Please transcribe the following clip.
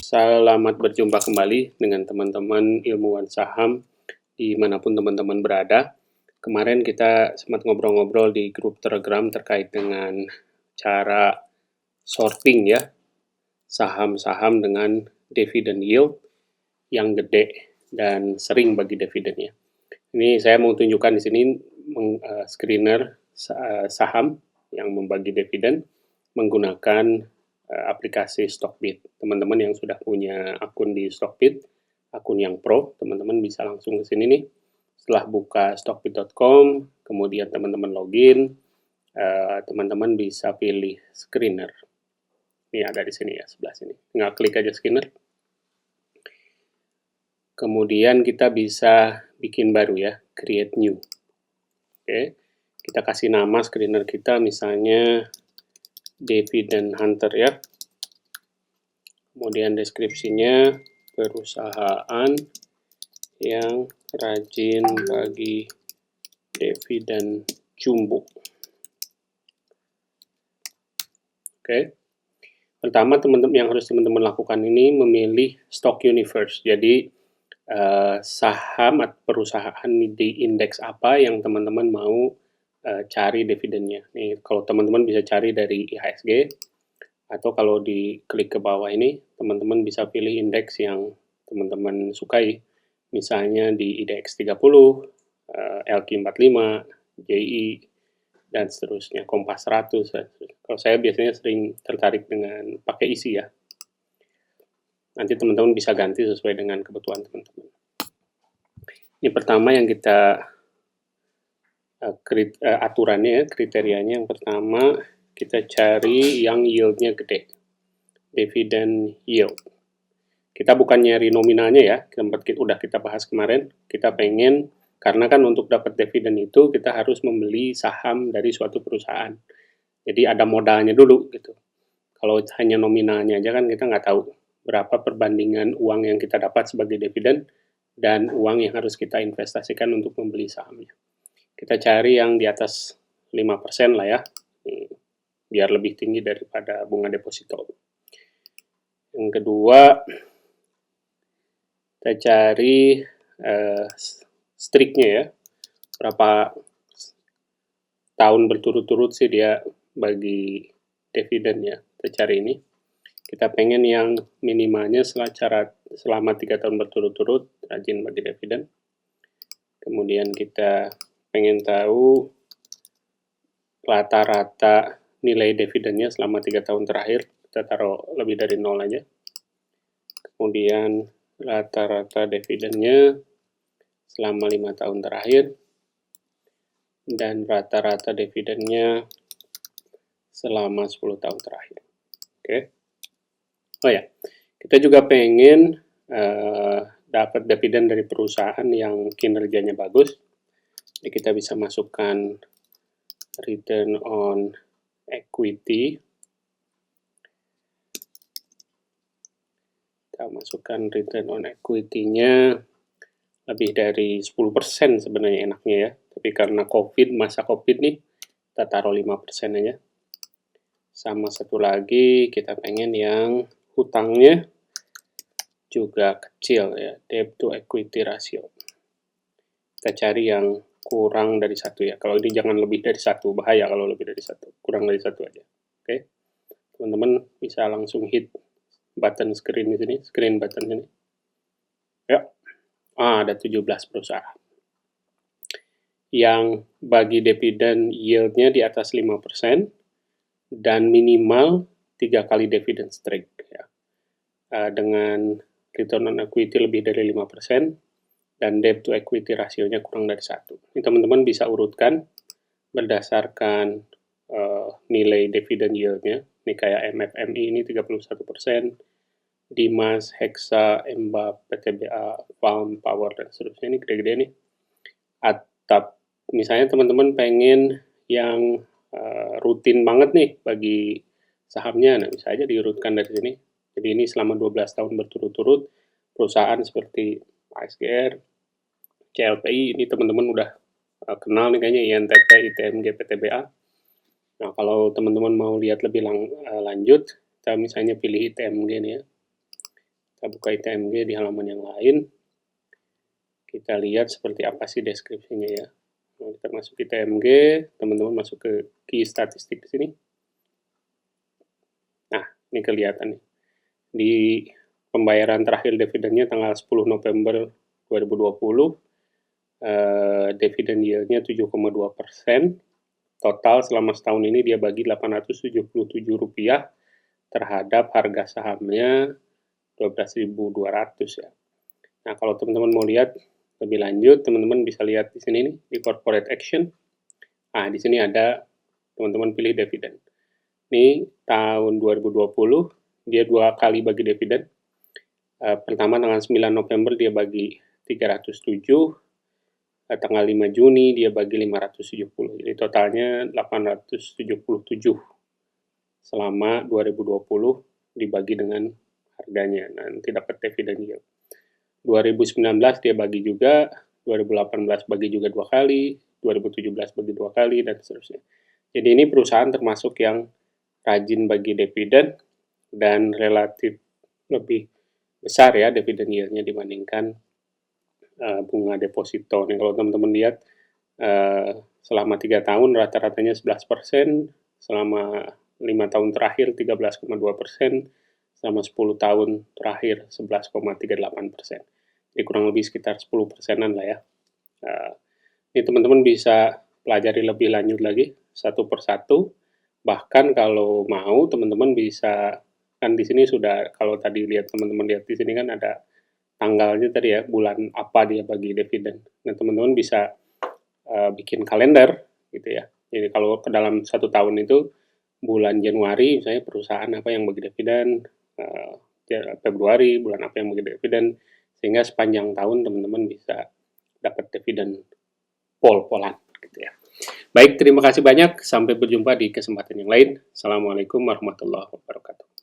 Selamat berjumpa kembali dengan teman-teman ilmuwan saham dimanapun teman-teman berada. Kemarin kita sempat ngobrol-ngobrol di grup Telegram terkait dengan cara sorting ya, saham-saham dengan dividen yield yang gede dan sering bagi dividennya. Ini saya mau tunjukkan di sini screener saham yang membagi dividen menggunakan aplikasi Stockbit. Teman-teman yang sudah punya akun di Stockbit, akun yang pro, teman-teman bisa langsung ke sini nih. Setelah buka stockbit.com, kemudian teman-teman login, teman-teman bisa pilih screener. Ini ada di sini ya, sebelah sini. Tinggal klik aja screener. Kemudian kita bisa bikin baru ya, create new. Oke, kita kasih nama screener kita misalnya Dividend Hunter ya. Kemudian deskripsinya perusahaan yang rajin bagi dividen jumbo. Oke. Pertama teman-teman yang harus teman-teman lakukan ini memilih stock universe. Jadi saham atau perusahaan di indeks apa yang teman-teman mau cari dividennya. Nih, kalau teman-teman bisa cari dari IHSG, atau kalau diklik ke bawah ini, teman-teman bisa pilih indeks yang teman-teman sukai. Misalnya di IDX 30, LQ45, JI, dan seterusnya, Kompas 100. Kalau saya biasanya sering tertarik dengan pakai isi ya. Nanti teman-teman bisa ganti sesuai dengan kebutuhan teman-teman. Ini pertama yang kita aturannya ya, kriterianya yang pertama kita cari yang yieldnya gede, dividend yield. Kita bukan nyari nominalnya ya, udah kita bahas kemarin. Kita pengen, karena kan untuk dapat dividen itu kita harus membeli saham dari suatu perusahaan. Jadi ada modalnya dulu gitu. Kalau hanya nominalnya aja kan kita nggak tahu berapa perbandingan uang yang kita dapat sebagai dividen dan uang yang harus kita investasikan untuk membeli sahamnya. Kita cari yang di atas 5% lah ya, biar lebih tinggi daripada bunga deposito. Yang kedua, kita cari streaknya ya, berapa tahun berturut-turut sih dia bagi dividen ya. Kita cari ini. Kita pengen yang minimalnya selama 3 tahun berturut-turut rajin bagi dividen. Kemudian kita pengen tahu rata-rata nilai dividennya selama 3 tahun terakhir. Kita taruh lebih dari 0 aja. Kemudian rata-rata dividennya selama 5 tahun terakhir. Dan rata-rata dividennya selama 10 tahun terakhir. Oke. Oh ya, kita juga pengen dapat dividen dari perusahaan yang kinerjanya bagus. Jadi kita bisa masukkan return on equity. Kita masukkan return on equity-nya lebih dari 10% sebenarnya enaknya ya. Tapi karena masa COVID nih, kita taruh 5% aja. Sama satu lagi, kita pengen yang hutangnya juga kecil ya, debt to equity ratio. Kita cari yang kurang dari 1 ya. Kalau ini jangan lebih dari 1, bahaya kalau lebih dari 1. Kurang dari 1 aja. Oke. Teman-teman bisa langsung hit button screen di sini, screen button ini. Ya. Ada 17 perusahaan. Yang bagi dividen yield-nya di atas 5% dan minimal 3 kali dividen streak ya. Dengan return on equity lebih dari 5% dan debt to equity rasionya kurang dari 1. Ini teman-teman bisa urutkan berdasarkan nilai dividen yield-nya. Ini kayak MFMI ini 31%, Dimas, Hexa, Emba, PTBA, Farm, Power, dan seterusnya. Ini gede-gede nih. Atau misalnya teman-teman pengen yang rutin banget nih bagi sahamnya, nah bisa aja diurutkan dari sini. Jadi ini selama 12 tahun berturut-turut, perusahaan seperti ASGR, CLPI, ini teman-teman udah kenal nih kayaknya, INTP, ITMG, PTBA. Nah, kalau teman-teman mau lihat lebih lanjut, kita misalnya pilih ITMG nih ya. Kita buka ITMG di halaman yang lain. Kita lihat seperti apa sih deskripsinya ya. Nah, kita masuk ITMG, teman-teman masuk ke key statistik di sini. Nah, ini kelihatan nih. Di pembayaran terakhir dividennya tanggal 10 November 2020, dividen yield-nya 7,2%. Total selama setahun ini dia bagi Rp877 terhadap harga sahamnya 12.200 ya. Nah, kalau teman-teman mau lihat lebih lanjut, teman-teman bisa lihat di sini nih, di corporate action. Nah, di sini ada teman-teman pilih dividen. Ini tahun 2020 dia 2 kali bagi dividen. Pertama tanggal 9 November dia bagi 307, tanggal 5 Juni dia bagi 570. Jadi totalnya 877 selama 2020 dibagi dengan harganya. Nanti dapat dividen yield. 2019 dia bagi juga, 2018 bagi juga 2 kali, 2017 bagi 2 kali, dan seterusnya. Jadi ini perusahaan termasuk yang rajin bagi dividen dan relatif lebih besar ya dividen yield-nya dibandingkan bunga deposito. Nih kalau teman-teman lihat selama 3 tahun rata-ratanya 11%, selama 5 tahun terakhir 13,2%, selama 10 tahun terakhir 11,38%. Jadi kurang lebih sekitar 10%-an lah ya. Ini teman-teman bisa pelajari lebih lanjut lagi satu persatu. Bahkan kalau mau teman-teman bisa, kan di sini sudah, kalau tadi lihat teman-teman lihat di sini kan ada tanggalnya tadi ya, bulan apa dia bagi dividen. Nah, teman-teman bisa bikin kalender gitu ya. Jadi kalau ke dalam 1 tahun itu bulan Januari misalnya perusahaan apa yang bagi dividen, Februari bulan apa yang bagi dividen, sehingga sepanjang tahun teman-teman bisa dapat dividen pol-polan gitu ya. Baik, terima kasih banyak. Sampai berjumpa di kesempatan yang lain. Assalamualaikum warahmatullahi wabarakatuh.